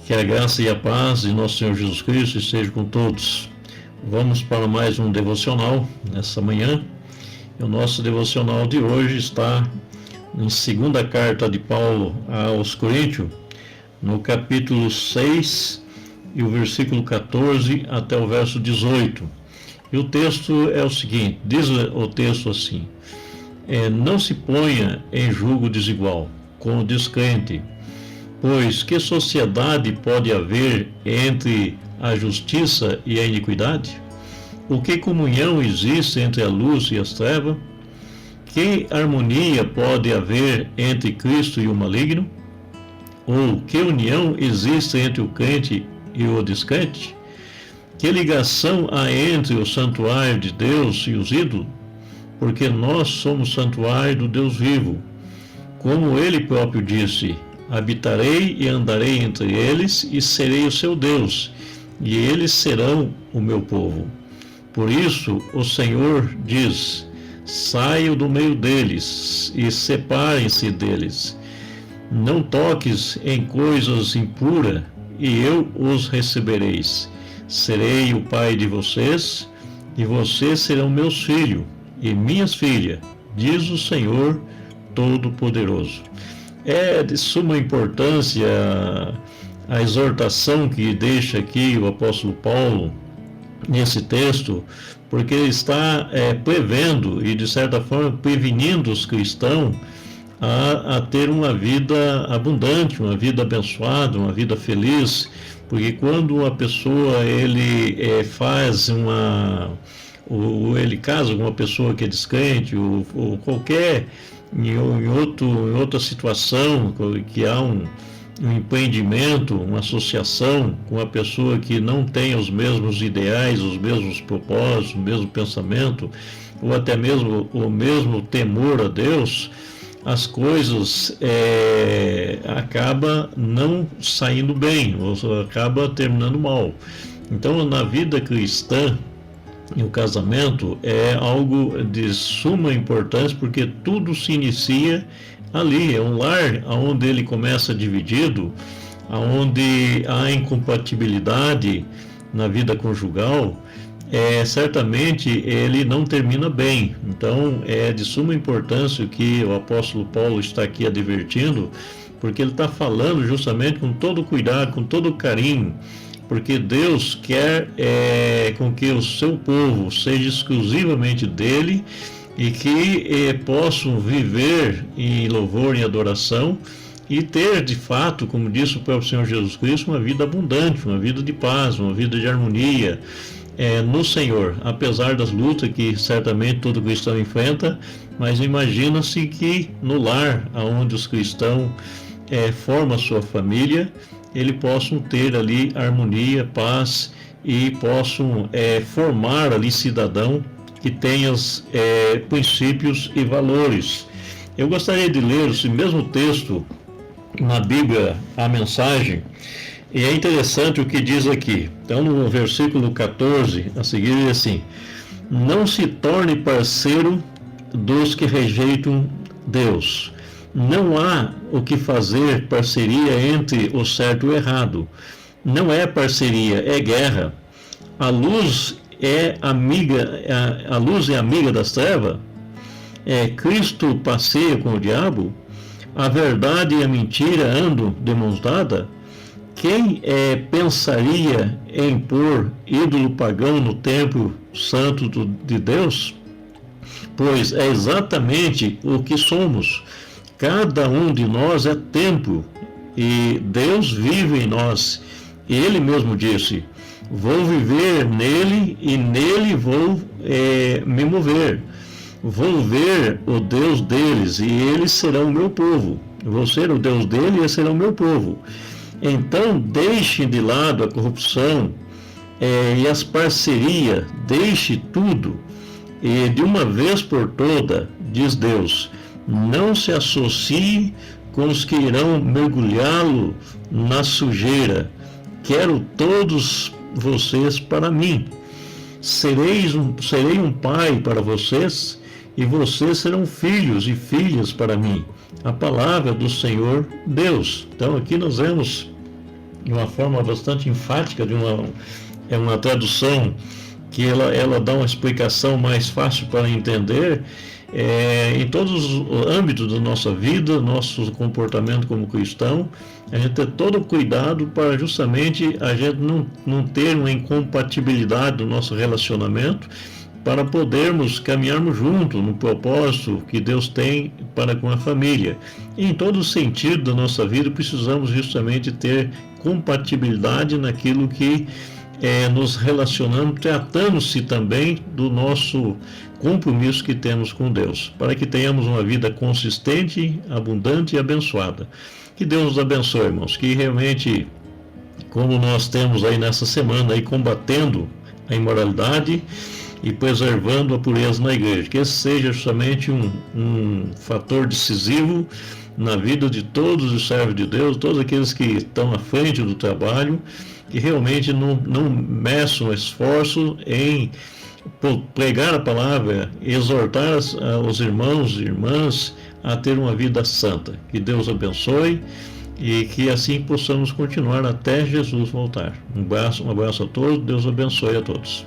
Que a graça e a paz de nosso Senhor Jesus Cristo esteja com todos. Vamos para mais um devocional nessa manhã. E o nosso devocional de hoje está em segunda carta de Paulo aos Coríntios, no capítulo 6 e o versículo 14 até o verso 18. E o texto é o seguinte, diz o texto assim: não se ponha em julgo desigual com o descrente, pois que sociedade pode haver entre a justiça e a iniquidade? O que comunhão existe entre a luz e as trevas? Que harmonia pode haver entre Cristo e o maligno? Ou que união existe entre o crente e o descrente? Que ligação há entre o santuário de Deus e os ídolos? Porque nós somos santuário do Deus vivo. Como ele próprio disse: habitarei e andarei entre eles e serei o seu Deus, e eles serão o meu povo. Por isso o Senhor diz: saiam do meio deles e separem-se deles. Não toques em coisas impuras, e eu os recebereis. Serei o pai de vocês, e vocês serão meus filhos e minhas filhas, diz o Senhor Todo-Poderoso. É de suma importância a exortação que deixa aqui o apóstolo Paulo nesse texto, porque ele está prevendo e, de certa forma, prevenindo os cristãos a ter uma vida abundante, uma vida abençoada, uma vida feliz, porque quando uma pessoa ele ele casa com uma pessoa que é descrente, ou qualquer em outra situação, que há um empreendimento, uma associação com uma pessoa que não tem os mesmos ideais, os mesmos propósitos, o mesmo pensamento, ou até mesmo o mesmo temor a Deus, as coisas acabam não saindo bem, ou acaba terminando mal. Então, na vida cristã, e o casamento é algo de suma importância, porque tudo se inicia ali, é um lar onde ele começa dividido, onde há incompatibilidade na vida conjugal, certamente ele não termina bem. Então é de suma importância o que o apóstolo Paulo está aqui advertindo, porque ele está falando justamente com todo cuidado, com todo carinho, porque Deus quer com que o seu povo seja exclusivamente dele e que possam viver em louvor e adoração e ter de fato, como disse o próprio Senhor Jesus Cristo, uma vida abundante, uma vida de paz, uma vida de harmonia no Senhor, apesar das lutas que certamente todo cristão enfrenta, mas imagina-se que no lar onde os cristãos formam a sua família, eles possam ter ali harmonia, paz e possam formar ali cidadão que tenha princípios e valores. Eu gostaria de ler esse mesmo texto na Bíblia, a Mensagem, e é interessante o que diz aqui. Então, no versículo 14, a seguir diz assim: não se torne parceiro dos que rejeitam Deus. Não há o que fazer parceria entre o certo e o errado. Não é parceria, é guerra. A luz é amiga das trevas. Cristo passeia com o diabo. A verdade e a mentira andam de mãos dadas. Quem pensaria em pôr ídolo pagão no templo santo de Deus? Pois é exatamente o que somos. Cada um de nós é templo e Deus vive em nós. E Ele mesmo disse: vou viver nele e nele vou me mover. Vou ver o Deus deles e eles serão o meu povo. Vou ser o Deus dele e eles serão o meu povo. Então deixem de lado a corrupção e as parcerias, deixe tudo. E de uma vez por toda, diz Deus, não se associe com os que irão mergulhá-lo na sujeira. Quero todos vocês para mim. Serei um pai para vocês, e vocês serão filhos e filhas para mim. A palavra do Senhor Deus. Então aqui nós vemos de uma forma bastante enfática, é uma tradução que ela dá uma explicação mais fácil para entender, em todos os âmbitos da nossa vida, nosso comportamento como cristão, a gente ter todo o cuidado para justamente a gente não ter uma incompatibilidade do nosso relacionamento, para podermos caminharmos juntos no propósito que Deus tem para com a família. E em todo o sentido da nossa vida, precisamos justamente ter compatibilidade naquilo que nos relacionamos, tratando-se também do nosso compromisso que temos com Deus, para que tenhamos uma vida consistente, abundante e abençoada. Que Deus nos abençoe, irmãos, que realmente, como nós temos aí nessa semana, aí combatendo a imoralidade e preservando a pureza na igreja, que esse seja justamente um fator decisivo na vida de todos os servos de Deus, todos aqueles que estão à frente do trabalho, que realmente não meçam esforço em pregar a palavra, exortar os irmãos e irmãs a ter uma vida santa. Que Deus abençoe e que assim possamos continuar até Jesus voltar. Um abraço a todos, Deus abençoe a todos.